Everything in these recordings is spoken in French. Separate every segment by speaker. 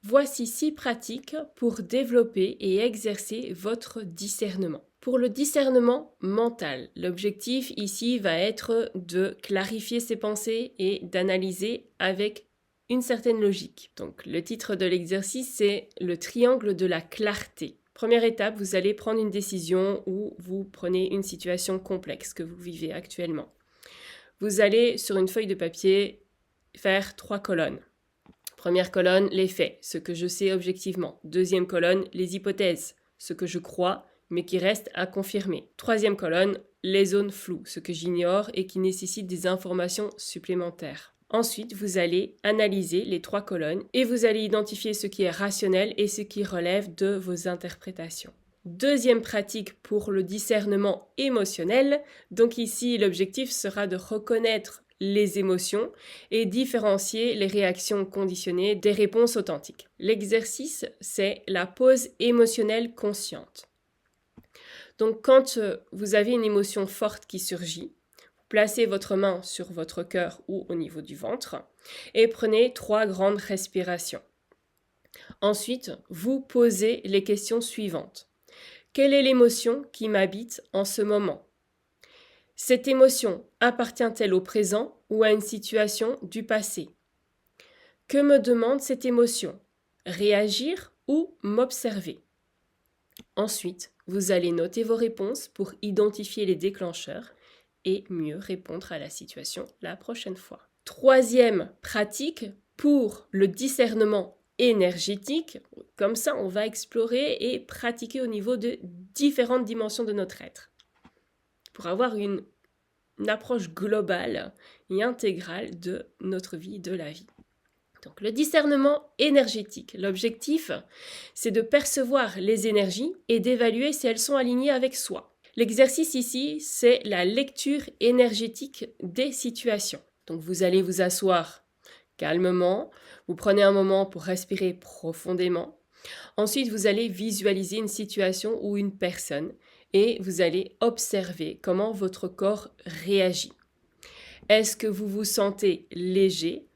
Speaker 1: Voici 6 pratiques pour développer et exercer votre discernement. Pour le discernement mental, l'objectif ici va être de clarifier ses pensées et d'analyser avec une certaine logique. Donc le titre de l'exercice, c'est le triangle de la clarté. Première étape, vous allez prendre une décision ou vous prenez une situation complexe que vous vivez actuellement. Vous allez sur une feuille de papier faire 3 colonnes. Première colonne, les faits, ce que je sais objectivement. Deuxième colonne, les hypothèses, ce que je crois, mais qui reste à confirmer. Troisième colonne, les zones floues, ce que j'ignore et qui nécessite des informations supplémentaires. Ensuite, vous allez analyser les 3 colonnes et vous allez identifier ce qui est rationnel et ce qui relève de vos interprétations. Deuxième pratique pour le discernement émotionnel. Donc ici, l'objectif sera de reconnaître les émotions et différencier les réactions conditionnées des réponses authentiques. L'exercice, c'est la pause émotionnelle consciente. Donc quand vous avez une émotion forte qui surgit, vous placez votre main sur votre cœur ou au niveau du ventre et prenez 3 grandes respirations. Ensuite, vous posez les questions suivantes. Quelle est l'émotion qui m'habite en ce moment ? Cette émotion appartient-elle au présent ou à une situation du passé ? Que me demande cette émotion ? Réagir ou m'observer ? Ensuite, vous allez noter vos réponses pour identifier les déclencheurs et mieux répondre à la situation la prochaine fois. Troisième pratique pour le discernement énergétique. Comme ça, on va explorer et pratiquer au niveau de différentes dimensions de notre être pour avoir une approche globale et intégrale de notre vie, de la vie. Donc le discernement énergétique, l'objectif, c'est de percevoir les énergies et d'évaluer si elles sont alignées avec soi. L'exercice ici, c'est la lecture énergétique des situations. Donc vous allez vous asseoir calmement, vous prenez un moment pour respirer profondément. Ensuite, vous allez visualiser une situation ou une personne et vous allez observer comment votre corps réagit. Est-ce que vous vous sentez léger,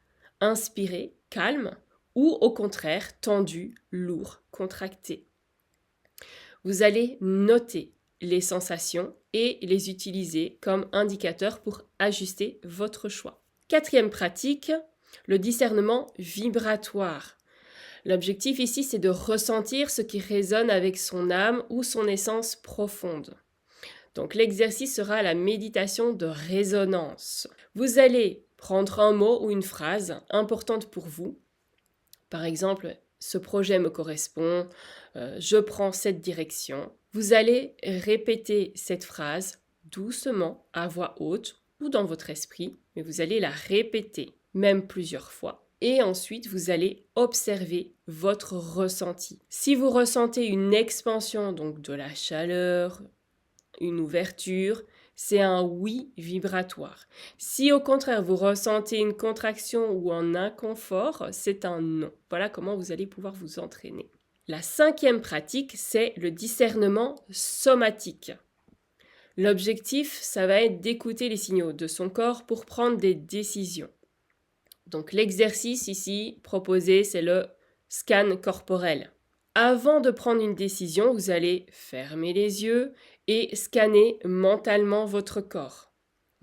Speaker 1: inspiré, calme ou au contraire tendu, lourd, contracté ? Vous allez noter les sensations et les utiliser comme indicateur pour ajuster votre choix. Quatrième pratique, le discernement vibratoire. L'objectif ici, c'est de ressentir ce qui résonne avec son âme ou son essence profonde. Donc l'exercice sera la méditation de résonance. Vous allez prendre un mot ou une phrase importante pour vous. Par exemple, ce projet me correspond, je prends cette direction. Vous allez répéter cette phrase doucement, à voix haute ou dans votre esprit, mais vous allez la répéter, même plusieurs fois. Et ensuite, vous allez observer votre ressenti. Si vous ressentez une expansion, donc de la chaleur, une ouverture, c'est un oui vibratoire. Si au contraire vous ressentez une contraction ou un inconfort, c'est un non. Voilà comment vous allez pouvoir vous entraîner. La cinquième pratique, c'est le discernement somatique. L'objectif, ça va être d'écouter les signaux de son corps pour prendre des décisions. Donc l'exercice ici proposé, c'est le scan corporel. Avant de prendre une décision, vous allez fermer les yeux et scanner mentalement votre corps.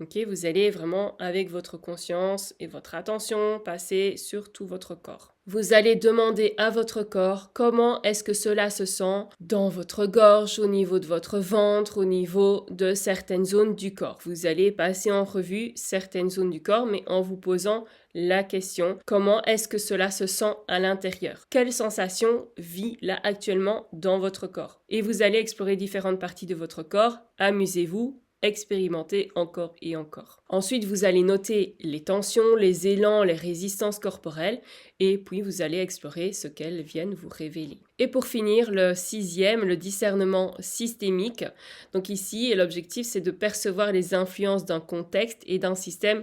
Speaker 1: Okay, vous allez vraiment, avec votre conscience et votre attention, passer sur tout votre corps. Vous allez demander à votre corps comment est-ce que cela se sent dans votre gorge, au niveau de votre ventre, au niveau de certaines zones du corps. Vous allez passer en revue certaines zones du corps, mais en vous posant la question, comment est-ce que cela se sent à l'intérieur ? Quelle sensation vit là actuellement dans votre corps ? Et vous allez explorer différentes parties de votre corps. Amusez-vous. Expérimentez encore et encore. Ensuite, vous allez noter les tensions, les élans, les résistances corporelles et puis vous allez explorer ce qu'elles viennent vous révéler. Et pour finir, le sixième, le discernement systémique. Donc ici, l'objectif, c'est de percevoir les influences d'un contexte et d'un système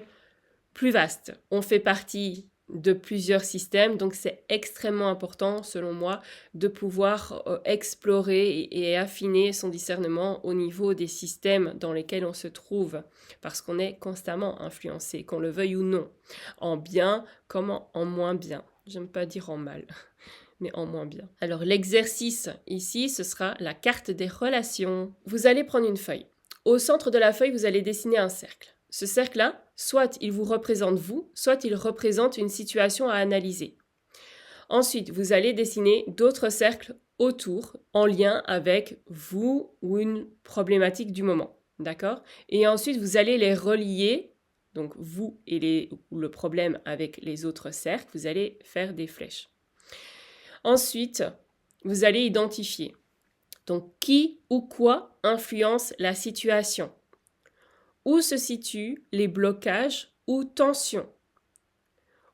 Speaker 1: plus vaste. On fait partie de plusieurs systèmes, donc c'est extrêmement important, selon moi, de pouvoir explorer et affiner son discernement au niveau des systèmes dans lesquels on se trouve, parce qu'on est constamment influencé, qu'on le veuille ou non, en bien comme en moins bien. J'aime pas dire en mal. mais en moins bien. Alors l'exercice ici, ce sera la carte des relations. Vous allez prendre une feuille. Au centre de la feuille, vous allez dessiner un cercle. Ce cercle-là, soit il vous représente vous, soit il représente une situation à analyser. Ensuite, vous allez dessiner d'autres cercles autour en lien avec vous ou une problématique du moment. D'accord? Et ensuite, vous allez les relier, donc vous et le problème avec les autres cercles, vous allez faire des flèches. Ensuite, vous allez identifier donc qui ou quoi influence la situation. Où se situent les blocages ou tensions?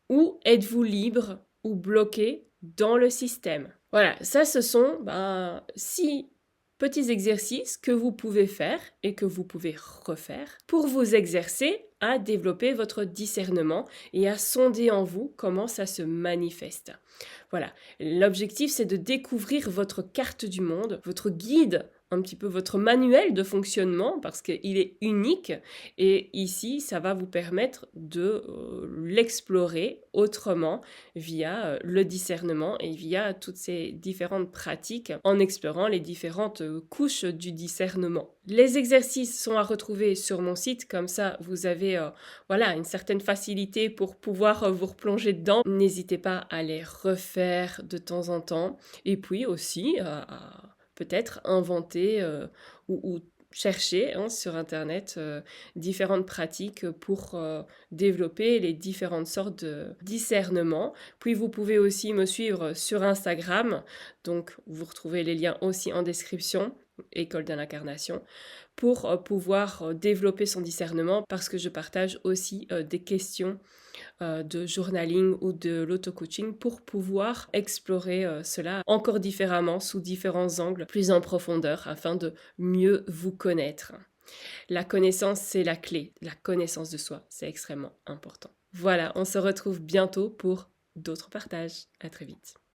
Speaker 1: Où êtes-vous libre ou bloqué dans le système? Voilà, ça ce sont 6 petits exercices que vous pouvez faire et que vous pouvez refaire pour vous exercer à développer votre discernement et à sonder en vous comment ça se manifeste. Voilà, l'objectif c'est de découvrir votre carte du monde, votre guide, un petit peu votre manuel de fonctionnement parce qu'il est unique et ici ça va vous permettre de l'explorer autrement via le discernement et via toutes ces différentes pratiques en explorant les différentes couches du discernement. Les exercices sont à retrouver sur mon site, comme ça vous avez une certaine facilité pour pouvoir vous replonger dedans. N'hésitez pas à les refaire de temps en temps et puis aussi à peut-être inventer ou chercher sur Internet différentes pratiques pour développer les différentes sortes de discernement. Puis vous pouvez aussi me suivre sur Instagram, donc vous retrouvez les liens aussi en description, École de l'incarnation, pour pouvoir développer son discernement parce que je partage aussi des questions de journaling ou de l'auto-coaching pour pouvoir explorer cela encore différemment, sous différents angles, plus en profondeur, afin de mieux vous connaître. La connaissance, c'est la clé. La connaissance de soi, c'est extrêmement important. Voilà, on se retrouve bientôt pour d'autres partages. À très vite.